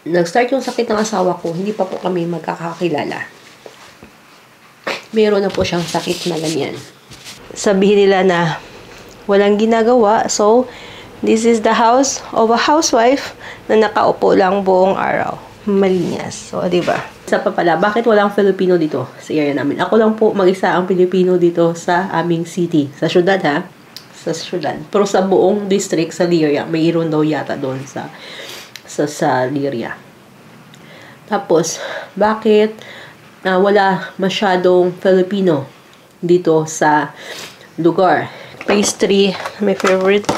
nag-start yung sakit ng asawa ko, hindi pa po kami magkakakilala. Meron na po siyang sakit na ganyan. Sabihin nila na walang ginagawa. So, this is the house of a housewife na nakaupo lang buong araw. Malinis. So, diba? Isa pa pala, bakit walang Filipino dito sa area namin? Ako lang po mag-isa ang Filipino dito sa aming city. Sa syudad ha? Sa syudad. Pero sa buong district, sa Liria, mayroon daw yata doon sa Liria. Tapos, bakit wala masyadong Filipino dito sa lugar? Pastry, my favorite.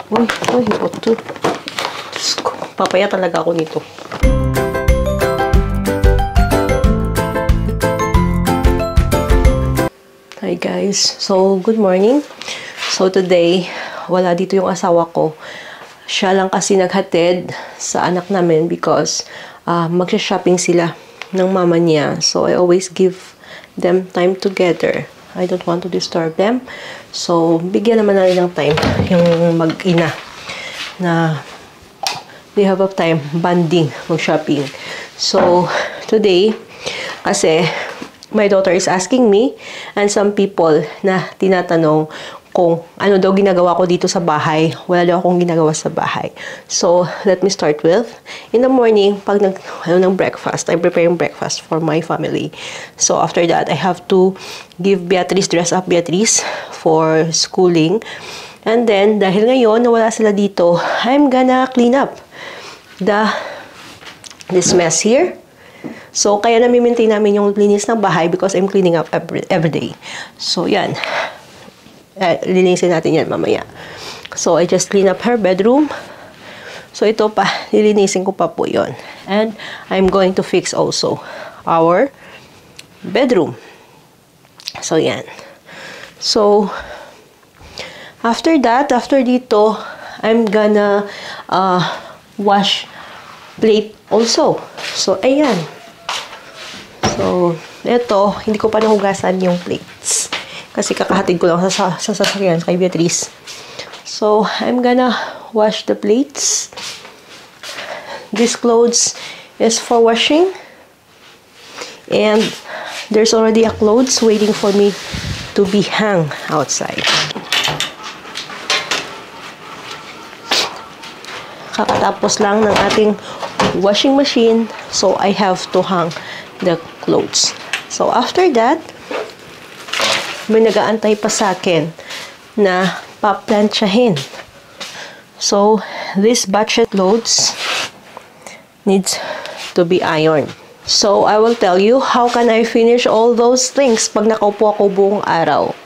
Uy, ito. Papaya talaga ako nito. Hi guys, so good morning. So today, wala dito yung asawa ko. Siya lang kasi naghatid sa anak namin because magsha-shopping sila ng mama niya. So I always give them time together. I don't want to disturb them. So bigyan naman natin ng time yung mag-ina na they have a time bonding, mag-shopping. So today, kasi my daughter is asking me and some people na tinatanong kung ano daw ginagawa ko dito sa bahay. Wala daw akong ginagawa sa bahay. So, let me start with, in the morning, pag ng breakfast, I'm preparing breakfast for my family. So, after that, I have to give Beatrice, dress up Beatrice for schooling. And then, dahil ngayon, nawala sila dito, I'm gonna clean up this mess here. So, kaya nami-maintain namin yung linis ng bahay because I'm cleaning up every day. So, yan. Linisin natin yan mamaya. So, I just clean up her bedroom. So, ito pa. Lilinisin ko pa po yon. And, I'm going to fix also our bedroom. So, yan. So, after that, after dito, I'm gonna wash plate also. So, ayan. So, ito, hindi ko pa nahugasan yung plates. Kasi kakahatid ko lang sa sasakyan kay Beatrice. So, I'm gonna wash the plates. This clothes is for washing. And there's already a clothes waiting for me to be hung outside. Kakatapos lang ng ating washing machine. So, I have to hang the clothes. So, after that, may nag-aantay pa sa akin na paplantsahin. So, this batch clothes needs to be ironed. So, I will tell you how can I finish all those things pag nakaupo ako buong araw.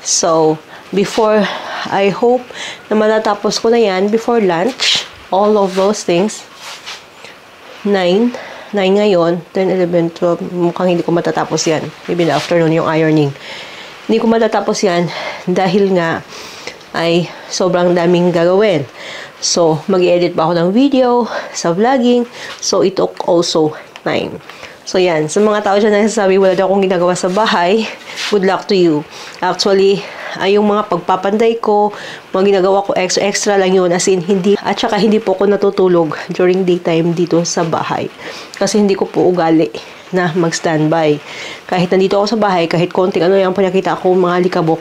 So, before, I hope na matatapos ko na yan before lunch, all of those things. 9 ngayon, 10, 11, 12, mukhang hindi ko matatapos yan. Maybe in the afternoon yung ironing. Hindi ko matatapos yan dahil nga ay sobrang daming gagawin. So, mag-edit pa ako ng video sa vlogging. So, it took also time. So, yan. Sa mga tao dyan na nasasabi, wala daw akong ginagawa sa bahay, good luck to you. Actually, ay yung mga pagpapanday ko, mga ginagawa ko extra lang yun. As in, at saka hindi po ako natutulog during daytime dito sa bahay. Kasi hindi ko po ugali na mag-standby. Kahit nandito ako sa bahay, kahit konting ano yung pinakita ko, mga likabok,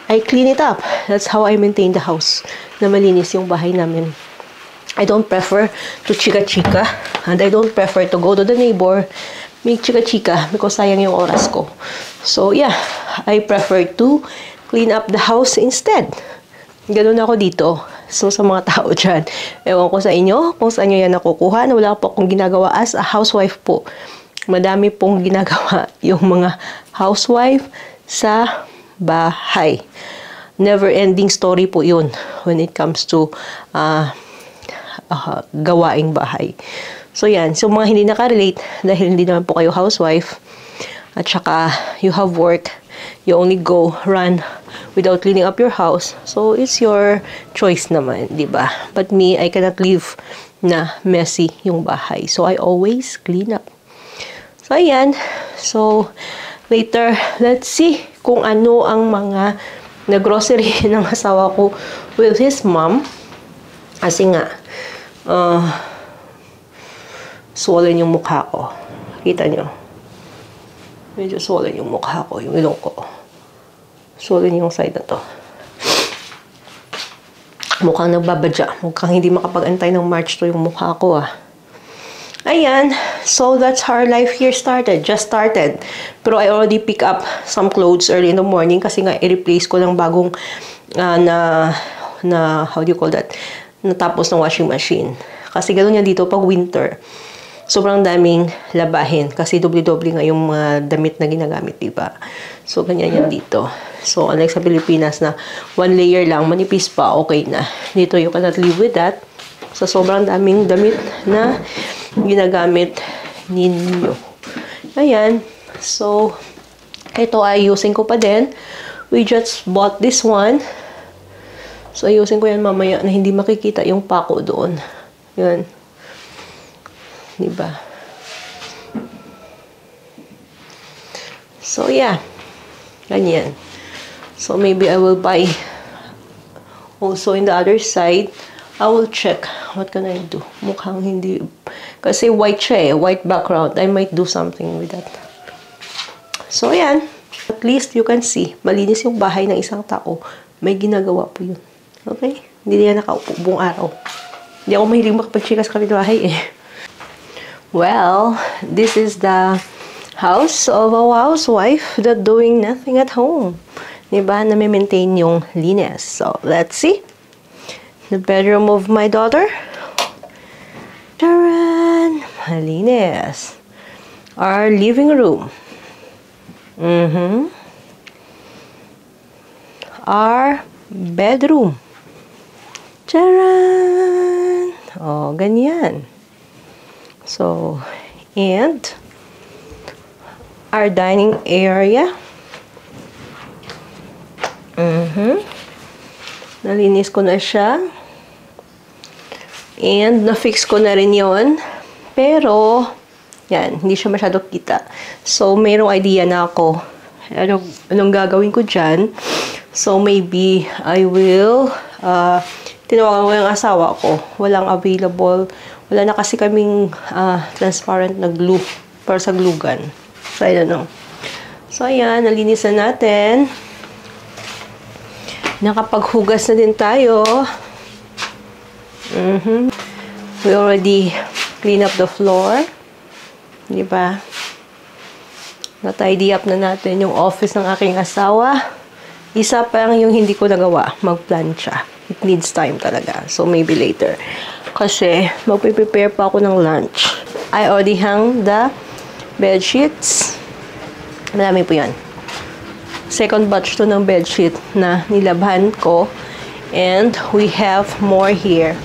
I clean it up. That's how I maintain the house. Na malinis yung bahay namin. I don't prefer to chika-chika. And I don't prefer to go to the neighbor, make chika-chika, because sayang yung oras ko. So, yeah. I prefer to clean up the house instead. Ganun ako dito. So, sa mga tao dyan, ewan ko sa inyo, kung saan nyo yan nakukuha, na wala po akong ginagawa as a housewife po. Madami pong ginagawa yung mga housewife sa bahay. Never-ending story po yun when it comes to gawaing bahay. So, yan. So, mga hindi nakarelate, dahil hindi naman po kayo housewife, at saka you have work, you only go run without cleaning up your house. So, it's your choice naman, di ba? But me, I cannot live na messy yung bahay. So, I always clean up. So, ayan. So, later, let's see kung ano ang mga nag-grocery ng asawa ko with his mom. Kasi nga, swollen yung mukha ko. Kita nyo? Medyo swollen yung mukha ko, yung ilong ko. Swollen yung side na to. Mukhang nagbabadya. Mukhang hindi makapag-antay ng March to yung mukha ko Ayan. So, that's how our life here started. Just started. Pero I already pick up some clothes early in the morning kasi nga i-replace ko ng bagong how do you call that? Natapos ng washing machine. Kasi gano'n yan dito pag winter. Sobrang daming labahin kasi doble-doble nga yung mga damit na ginagamit, diba? So, ganyan yan dito. So, unlike sa Pilipinas na one layer lang, manipis pa, okay na. Dito, you cannot live with that. So, sobrang daming damit na ginagamit ninyo. Ayan. So, ito ay using ko pa din. We just bought this one. So, ayusin ko yan mamaya na hindi makikita yung pako doon. Yan. Diba? So, yeah. Ganyan. So, maybe I will buy also in the other side. I will check. What can I do? Mukhang hindi. Kasi white siya white background. I might do something with that. So, yan. At least you can see. Malinis yung bahay ng isang tao. May ginagawa po yun. Okay? Hindi niya nakaupo buong araw. Hindi ako mahilig makapag-chikas kami ng bahay Well, this is the house of a housewife that doing nothing at home. Diba? Na-maintain yung linis. So, let's see. The bedroom of my daughter. Taran! Malinis. Our living room. Our bedroom. Taran! Oh, ganyan. So, and our dining area. Nalinis ko na siya. And, na-fix ko na rin yon. Pero, yan, hindi siya masyado kita. So, mayroong idea na ako. Anong gagawin ko dyan? So, maybe, I will, tinawagan ko yung asawa ko. Walang available. Wala na kasi kaming transparent na glue para sa glue gun. So, I don't know. So, ayan, nalinisan natin. Nakapaghugas na din tayo. We already clean up the floor. Diba? Na-tidy up na natin yung office ng aking asawa. Isa pa yung hindi ko nagawa, magplancha. It needs time talaga. So, maybe later. Kasi, magpe-prepare pa ako ng lunch. I already hung the bed sheets. Marami po yan. Second batch to ng bed sheet na nilabhan ko. And we have more here.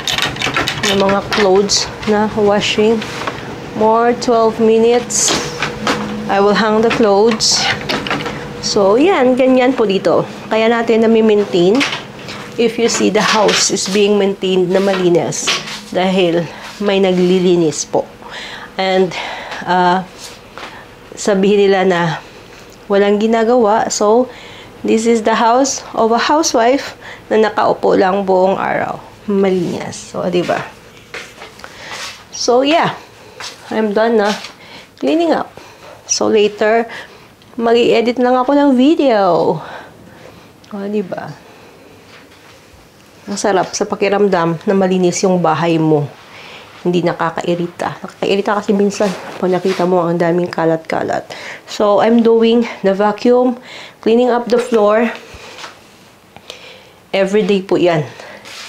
Yung mga clothes na washing. More 12 minutes. I will hang the clothes. So, yan. Ganyan po dito. Kaya natin na-maintain. If you see, the house is being maintained na malinis. Dahil may naglilinis po. And, sabihin nila na walang ginagawa. So, this is the house of a housewife na nakaupo lang buong araw. Malinis. So, diba? So, yeah. I'm done na cleaning up. So, later, mag-i-edit lang ako ng video. O, diba? Ang sarap sa pakiramdam na malinis yung bahay mo. Hindi nakakairita. Nakakairita kasi minsan pag nakita mo ang daming kalat-kalat. So, I'm doing the vacuum, cleaning up the floor. Everyday po yan.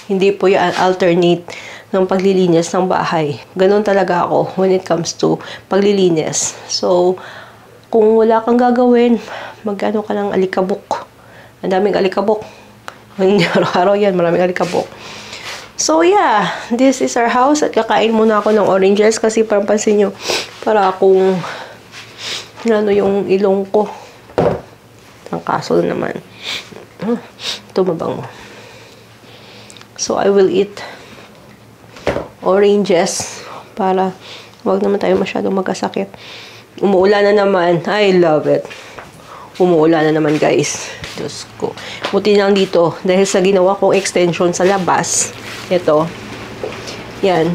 Hindi po yan alternate ng paglilinis ng bahay. Ganon talaga ako when it comes to paglilinis. So, kung wala kang gagawin, magano ka ng alikabok. Ang daming alikabok. Hindi araw-araw yan, maraming alikabok. So, yeah. This is our house. At kakain muna ako ng oranges kasi parang pansin nyo, para akong ano yung ilong ko. Ang kaso naman. Ito mabango. So, I will eat oranges para wag naman tayo masyadong magkasakit. Umuulan na naman. I love it. Umuulan na naman, guys. Diyos ko. Buti lang dito dahil sa ginawa kong extension sa labas. Ito. Yan.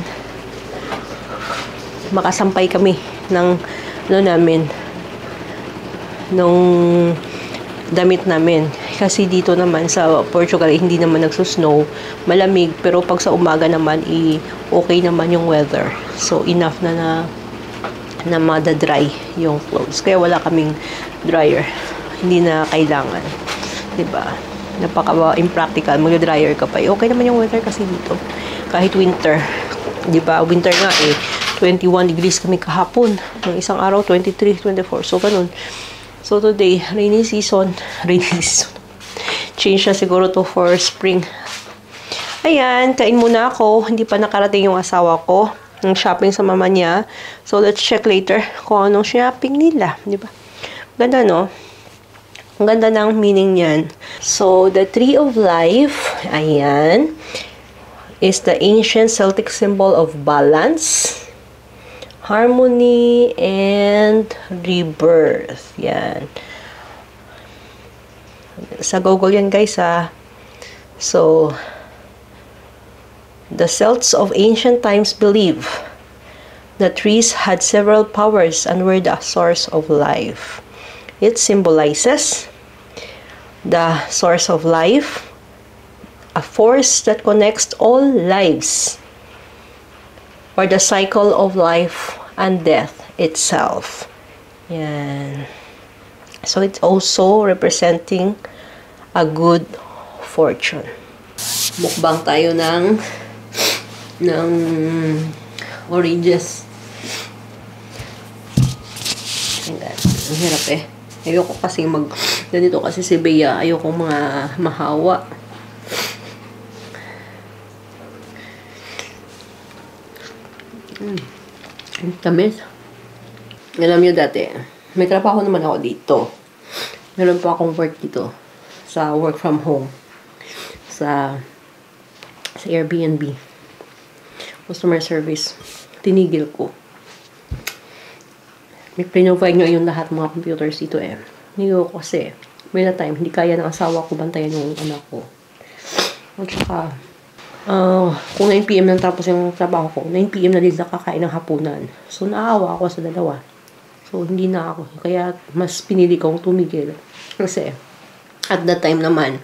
makasampay kami ng namin nung damit namin. Kasi dito naman sa Portugal, hindi naman nagsusnow, malamig, pero pag sa umaga naman, okay naman yung weather. So, enough na madadry yung clothes. Kaya wala kaming dryer. Hindi na kailangan. Diba? Napaka-impractical. Mag-dryer ka pa. Okay naman yung weather kasi dito. Kahit winter. Diba? Winter nga 21 degrees kami kahapon. Ng isang araw, 23, 24. So, ganun. So, today, rainy season. Change na siguro to for spring. Ayan, kain muna ako. Hindi pa nakarating yung asawa ko. Ng shopping sa mama niya. So, let's check later kung anong shopping nila. Di ba? Ganda, no? Ang ganda ng meaning niyan. So, the Tree of Life, ayan, is the ancient Celtic symbol of balance, harmony, and rebirth. Yan. Sa Google yan, guys, ha. So, the Celts of ancient times believe that trees had several powers and were the source of life. It symbolizes the source of life, a force that connects all lives, or the cycle of life and death itself. Yan. So, it's also representing a good fortune. Mukbang tayo ng oranges. Ang hirap eh. Ayoko kasi ganito kasi si Bea. Ayoko mga mahawa. Ang tamis. Alam nyo dati, may trabaho naman ako dito. Meron pa akong work dito. Sa work from home. Sa Airbnb. Customer service. Tinigil ko. May pinrovide nyo yung lahat mga computers dito eh. Hindi ko kasi, may na time, hindi kaya ng asawa ko bantayan yung anak ko. At saka, kung 9 PM nang tapos yung trabaho ko, 9 PM na din nakakain ng hapunan. So, naawa ako sa dalawa. So, hindi na ako. Kaya, mas pinili kong tumigil. Kasi, at that time naman,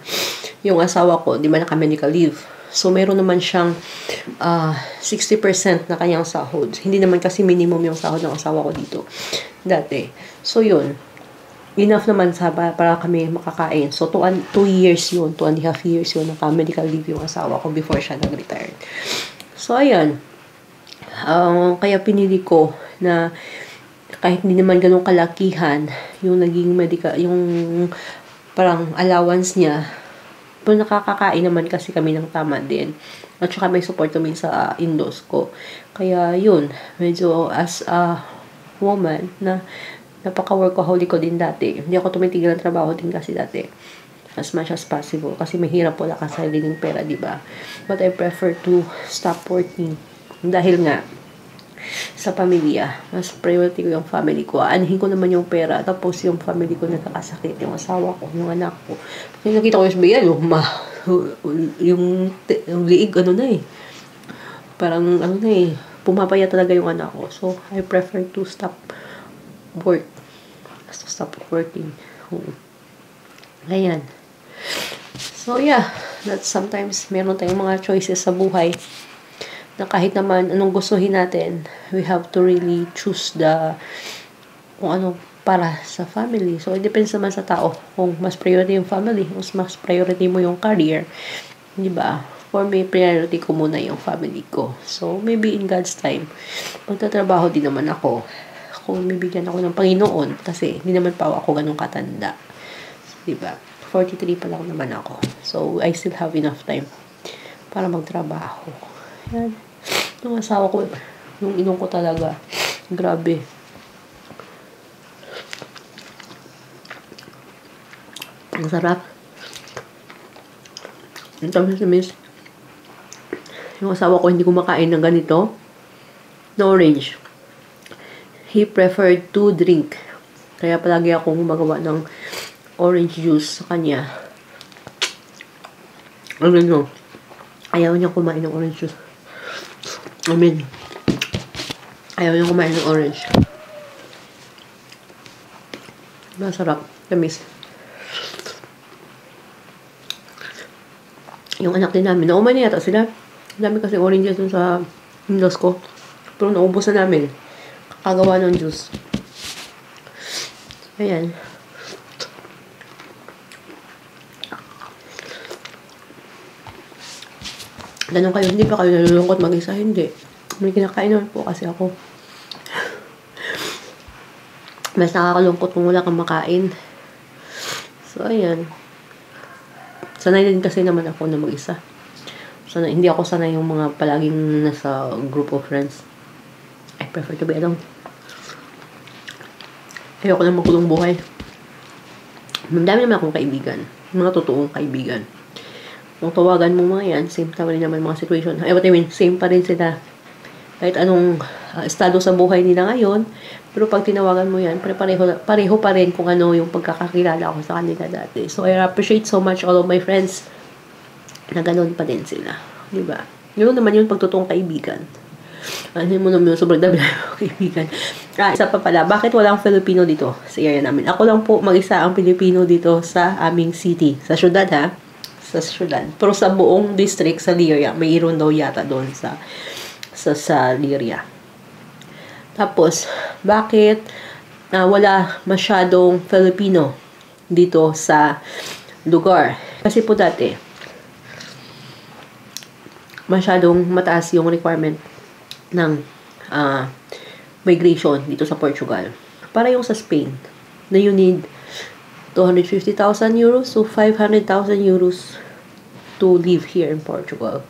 yung asawa ko, di ba naka-medical leave. So, meron naman siyang 60% na kanyang sahod. Hindi naman kasi minimum yung sahod ng asawa ko dito. Dati. So, yun. Enough naman para kami makakain. So, 2 years yun. 2.5 years yun. Naka-medical leave yung asawa ko before siya nag-retire. So, ayan. Kaya pinili ko na kahit hindi naman ganun kalakihan yung naging yung parang allowance niya, pero nakakakain naman kasi kami ng tama din. At saka may support kami sa in-laws ko. Kaya yun, medyo as a woman na napaka-workaholic ko din dati. Hindi ako tumitigil ng trabaho din kasi dati. As much as possible. Kasi mahirap wala ka sariling pera, diba? But I prefer to stop working. Dahil nga, sa pamilya, mas priority ko yung family ko. Anahin ko naman yung pera, tapos yung family ko nagkakasakit, yung asawa ko, yung anak ko. Kasi nakita ko yung sabihan, yung liig, parang, pumapaya talaga yung anak ko. So, I prefer to stop working. Ayan. So, yeah, that's sometimes, meron tayong mga choices sa buhay na kahit naman anong gustuhin natin, we have to really choose kung ano para sa family. So, it depends naman sa tao. Kung mas priority yung family, mas priority mo yung career. Diba? For me, priority ko muna yung family ko. So, maybe in God's time, magtatrabaho din naman ako. Kung bibigyan ako ng Panginoon, kasi hindi naman pa ako ganun katanda. Diba? 43 pa lang naman ako. So, I still have enough time para magtrabaho. Yan. Yung asawa ko, yung inong ko talaga, grabe. Ang sarap. Ang tamis. Yung asawa ko hindi kumakain ng ganito, na orange. He preferred to drink. Kaya palagi akong gumagawa ng orange juice sa kanya. Ayaw niya kumain ng orange juice. Ayaw niyang kumain ng orange. Masarap. Tamis. Yung anak din namin, naumay na yata sila. Ang dami kasi oranges dun sa windows ko. Pero naubos na namin. Kakagawa ng juice. Ayan. Ganun kayo, hindi pa kayo nalulungkot mag-isa? Hindi. May kinakain naman po kasi ako. Mas nakakalungkot kung wala kang makain. So, ayan. Sanay din kasi naman ako na mag-isa. Sanay, hindi ako sanay yung mga palaging nasa group of friends. I prefer to be alone. Ayoko na magulong buhay. Madami naman akong kaibigan. Mga totoong kaibigan. Kung tawagan mo mga yan, same pa rin naman mga situation. What I mean, same pa rin sila. Kahit anong estado sa buhay nila ngayon, pero pag tinawagan mo yan, pareho pa rin kung ano yung pagkakakilala ko sa kanila dati. So, I appreciate so much all of my friends na ganun pa din sila. Diba? Yun naman yung pagtotoong kaibigan. Ano mo naman yung sobrang dami ng kaibigan. Isa pa pala, bakit walang Filipino dito sa area namin? Ako lang po mag-isa ang Filipino dito sa aming city. Sa syudad ha? Sa syudad. Pero sa buong district, sa Liria, mayroon daw yata doon sa Liria. Tapos, bakit wala masyadong Filipino dito sa lugar? Kasi po dati, masyadong mataas yung requirement ng migration dito sa Portugal. Para yung sa Spain, na you need 250,000 euros to 500,000 euros to live here in Portugal.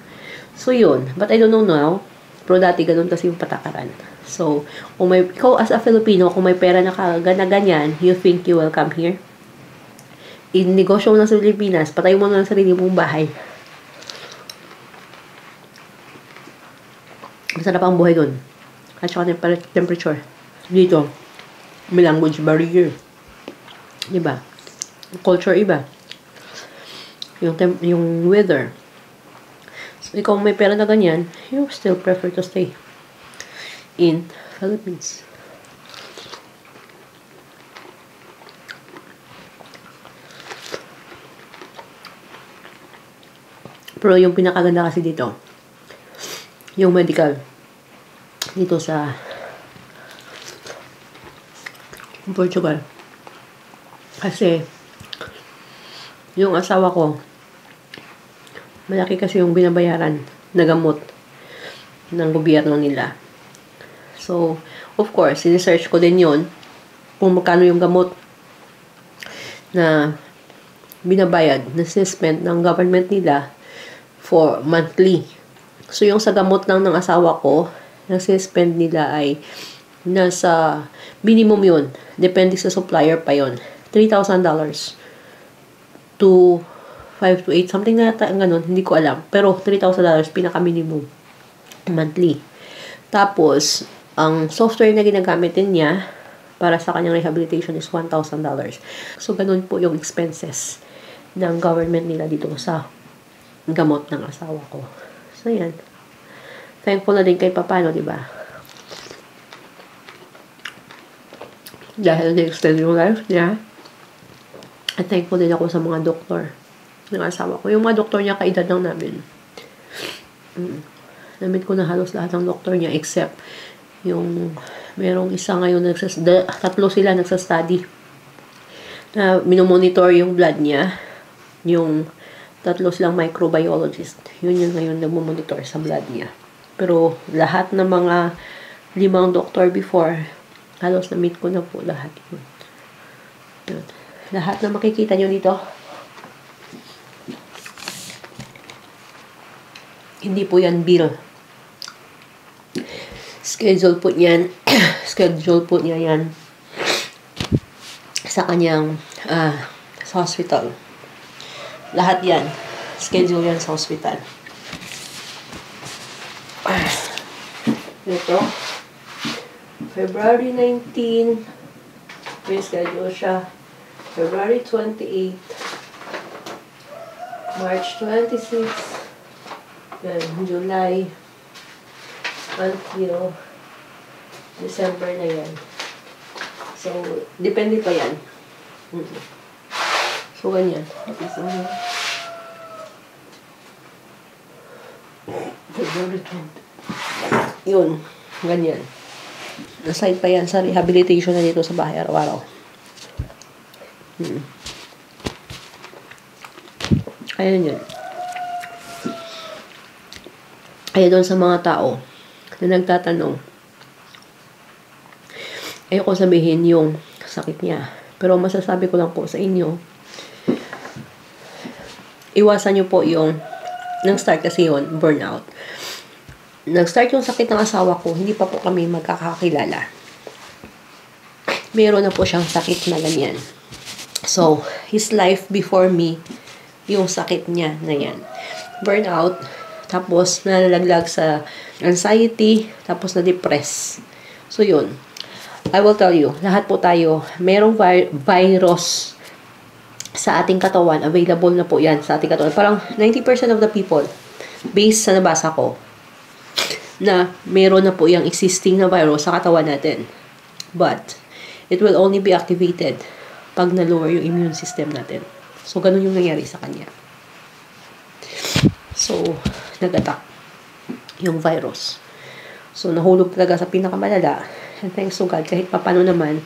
So, yun. But I don't know now. Pero dati ganun kasi yung patakaran. So, kung ikaw as a Filipino, kung may pera na ganyan, you think you will come here? In-negosyo mo na sa Pilipinas, patay mo na ang sarili mong bahay. Masarap ang buhay doon. At saka temperature. Dito, may language barrier. Diba? Culture iba. Yung weather. So, ikaw may pera na ganyan, you still prefer to stay in Philippines. Pero yung pinakaganda kasi dito, yung medical dito sa Portugal. Kasi yung asawa ko, malaki kasi yung binabayaran na gamot ng gobyerno nila. So, of course, sinesearch ko din yun kung magkano yung gamot na binabayad, na spend ng government nila for monthly. So, yung sa gamot lang ng asawa ko, na spend nila ay nasa minimum yun. Depende sa supplier pa yun. $3,000 to 5 to 8, something na ganun, hindi ko alam. Pero $3,000 pinaka-minimum monthly. Tapos, ang software na ginagamit din niya para sa kanyang rehabilitation is $1,000. So, ganun po yung expenses ng government nila dito sa gamot ng asawa ko. So, yan. Thankful na din kay papano, di ba? Dahil na-extend yung life niya. At thankful din ako sa mga doktor ng asawa ko. Yung mga doktor niya, kaedad lang namin. Namit ko na halos lahat ng doktor niya except yung merong isa ngayon, tatlo sila nagsa-study na minomonitor yung blood niya. Yung tatlo silang microbiologist. Yun yung ngayon nagmomonitor sa blood niya. Pero lahat ng mga 5 doktor before, halos na-meet ko na po lahat yun. Yun. Lahat na makikita nyo dito, hindi po yan bill. Schedule po niyan. Schedule po niya yan sa kanyang sa hospital. Lahat yan. Schedule yan sa hospital. Ito. February 19. May schedule siya. February 28. March 26. Then July until December na yan. So, depende pa yan. So, ganyan. Yun. Ganyan. Aside pa yan sa rehabilitation na dito sa bahay araw-araw. Ayun yun. Kaya doon sa mga tao na nagtatanong, ayoko sabihin yung sakit niya. Pero masasabi ko lang po sa inyo, iwasan nyo po yung nang-start kasi yun, burnout. Nag-start yung sakit ng asawa ko, hindi pa po kami magkakakilala. Meron na po siyang sakit na ganyan. So, his life before me, yung sakit niya na yan. Burnout, tapos nalalaglag sa anxiety, tapos na-depress. So, yun. I will tell you, lahat po tayo, merong virus sa ating katawan. Available na po yan sa ating katawan. Parang 90% of the people, based sa nabasa ko, na meron na po yung existing na virus sa katawan natin. But, it will only be activated pag na-lower yung immune system natin. So, ganun yung nangyari sa kanya. So, nag-attack yung virus. So, nahulog talaga sa pinakamalala. And thanks to God, kahit papano naman,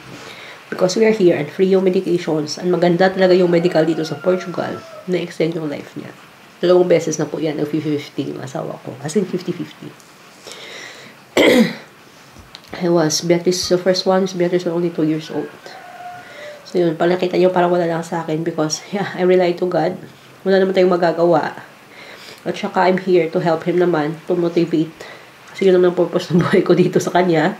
because we are here and free yung medications, and maganda talaga yung medical dito sa Portugal, na-extend yung life niya. 2 beses na po yan, nag-50-50 yung asawa ko. As in, 50-50. Beatrice, the first one is Beatrice was only 2 years old. So yun, pag nakita nyo, parang wala lang sa akin because, yeah, I rely to God. Wala naman tayong magagawa. At saka, I'm here to help him naman, to motivate. Kasi yun naman ang purpose ng buhay ko dito sa kanya,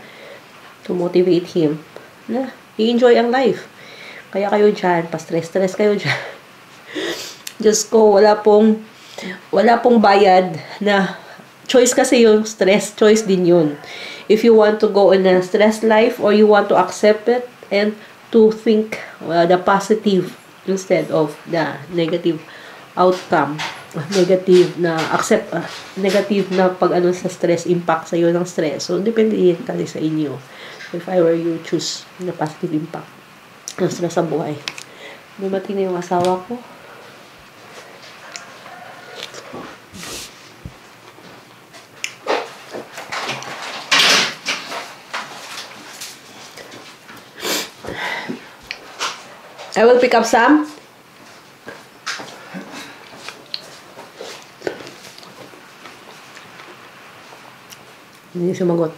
to motivate him na i-enjoy ang life. Kaya kayo dyan, pa-stress kayo dyan. Diyos ko, wala pong bayad na choice kasi yung stress, choice din yun. If you want to go in a stress life or you want to accept it and to think the positive instead of the negative outcome, negative na negative na pag sa stress, impact sa iyo ng stress. So, depende yan kasi sa inyo. If I were you, choose the positive impact ng stress sa buhay. Dumating na yung asawa ko. I will pick up some. Hindi sumagot.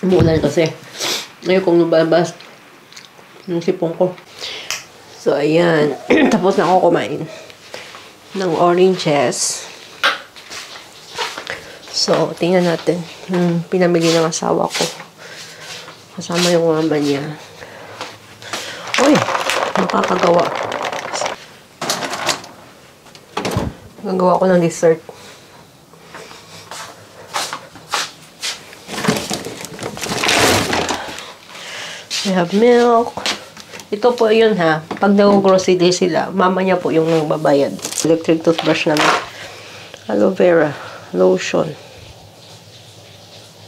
Umuulan kasi. Ngayon kung nababas yung sipong ko. So, ayan. Tapos na ako kumain ng oranges. So, tingnan natin yung pinamili ng asawa ko. Kasama yung mama niya. Uy! Nakakagawa. Gagawa ko ng dessert. We have milk. Ito po yun ha. Pag nag-grocery day sila, mama niya po yung nagbabayad. Electric toothbrush namin. Aloe vera. Lotion.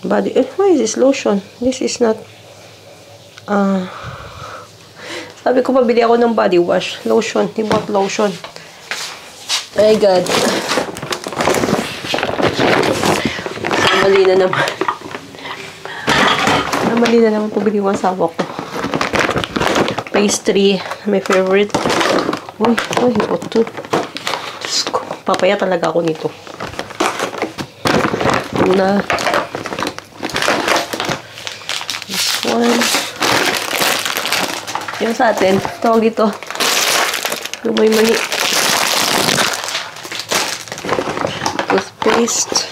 Body. Why is this lotion? This is not... sabi ko, pabili ako ng body wash. Lotion. He bought lotion. My God. Mali na naman. Mali na naman pabili yung asawa ko. Pastry. My favorite. Uy, he bought 2. Diyos ko. Papaya talaga ako nito. Una. This one. Yung sa atin, tawag dito. Lumay mani. Toothpaste.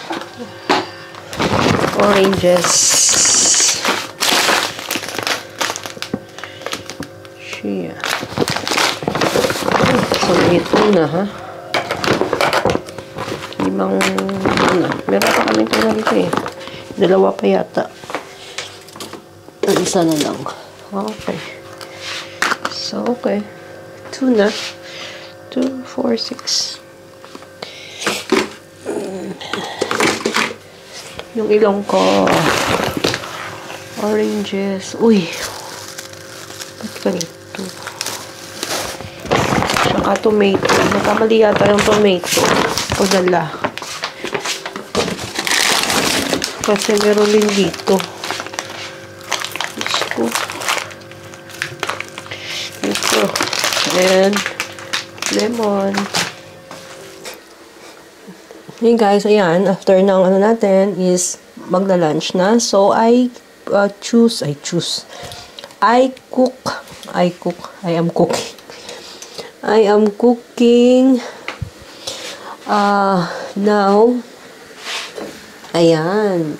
Oranges. Shia. So, may tuna, ha? Limang tuna. Meron pa kami tuna dito, eh. 2 pa yata. Isa na lang. Okay. So, okay. Tuna. 2, 4, 6. Yung ilong ko. Oranges. Uy. Ba't ganito? Saka tomato. Nakamali yata yung tomato. Pagdala. Kasi meron din dito. Ito. Ito. And lemon. Hey guys, ayan. After ng ano natin is magla-lunch na. So, I am cooking. Now, ayan.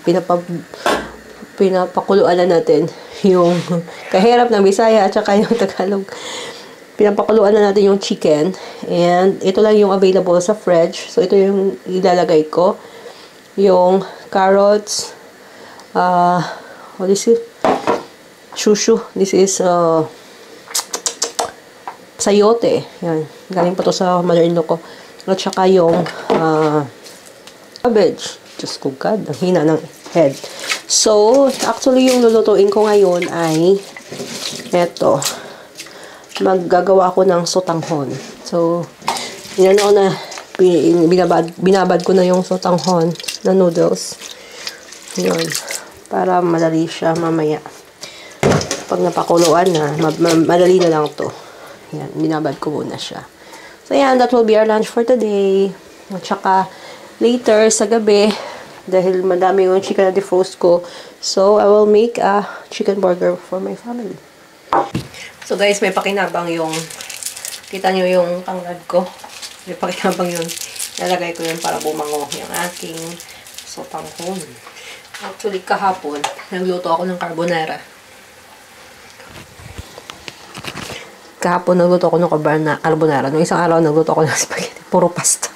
Pinapakuluan na natin yung kahirap ng Bisaya at saka yung Tagalog. Pinapakuluan na natin yung chicken. And ito lang yung available sa fridge. So, ito yung ilalagay ko. Yung carrots. What is it? Shushu. This is sayote. Yan. Galing pa to sa mother-in-law ko. At saka yung cabbage. Diyos ko God. Ang hina ng head. So, actually yung lulutuin ko ngayon ay eto. Maggagawa ako ng sotanghon. So, inano na binabad ko na yung sotanghon na noodles. Yun. Para madali siya mamaya. Pag napakuluan na, madali na lang to. Yan, binabad ko muna siya. So, yan, that will be our lunch for today. At saka, later, sa gabi, dahil madami yung chicken na defrost ko, so, I will make a chicken burger for my family. So, guys, may pakinabang yung, kita nyo yung tanglad ko. May pakinabang yun. Nalagay ko yun para bumango yung aking sotanghon. Actually, kahapon, nagluto ako ng carbonara. Kahapon, nagluto ako ng carbonara. Nung isang araw, nagluto ako ng spaghetti. Puro pasta.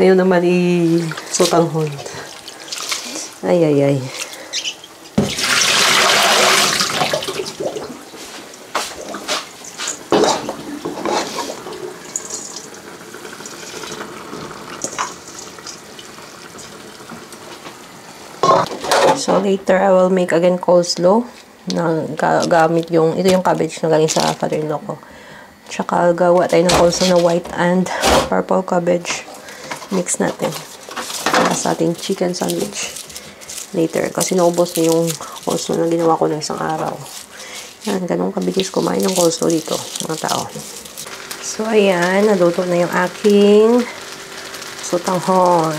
Ngayon naman, sotanghon. Ay. So, later, I will make again coleslaw. Gamit yung, ito yung cabbage na galing sa father-in-law ko. Tsaka, gawa tayo ng coleslaw na white and purple cabbage. Mix natin. Para sa ating chicken sandwich. Later. Kasi naubos na yung coleslaw na ginawa ko ng isang araw. Yan, ganun kabilis kumain ng coleslaw dito, mga tao. So, ayan. Naluto na yung aking sotanghon.